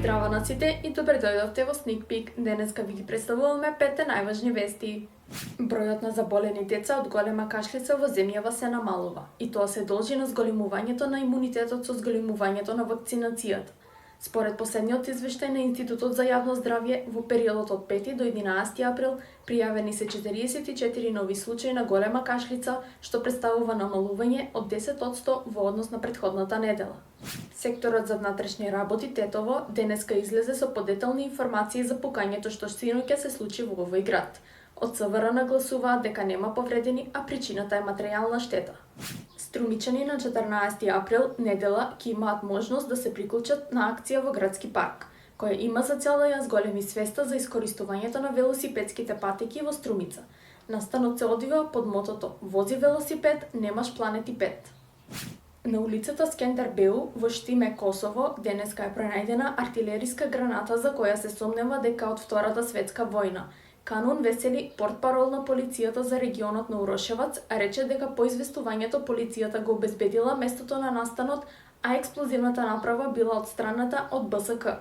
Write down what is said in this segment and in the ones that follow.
Здрава на сите и добре дојдовте во Sneak Peek. Денеска ви ги представуваме 5 најважни вести. Бројот на заболени деца од голема кашлица во земјава се намалува, и тоа се должи на зголемувањето на имунитетот со зголемувањето на вакцинацијата. Според последниот извештај на Институтот за јавно здравје, во периодот од 5 до 11 април пријавени се 44 нови случаи на голема кашлица, што представува намалување од 10% во однос на претходната недела. Секторот за внатрешни работи Тетово денеска излезе со подетални информации за пукањето што синоќа се случи во овој град. Од СВР нагласуваат дека нема повредени, а причината е материјална штета. Струмичани на 14 април, недела, ќе имаат можност да се приклучат на акција во градски парк, која има за цел да ја зголеми свеста за искористувањето на велосипедските патеки во Струмица. Настанот се одвива под мотото "Вози велосипед, немаш планети 5". На улицата Скендербеу во Штиме, Косово, денеска е пронајдена артилериска граната за која се сомнева дека од Втората светска војна. Канун Весели, портпарол на полицијата за регионот на Урошевац, рече дека по известувањето полицијата го обезбедила местото на настанот, а експлозивната направа била отстраната од БСК.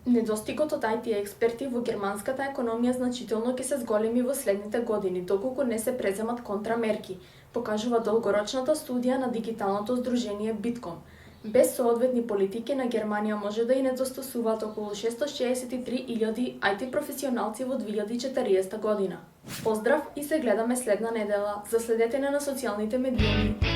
Недостигот од IT експерти во германската економија значително ќе се зголеми во следните години, доколку не се преземат контрамерки, покажува долгорочната студија на дигиталното здружение Битком. Без соодветни политики на Германија може да и недостасуваат околу 663.000 IT професионалци во 2040 година. Поздрав и се гледаме следна недела. Заследете на социјалните медиуми.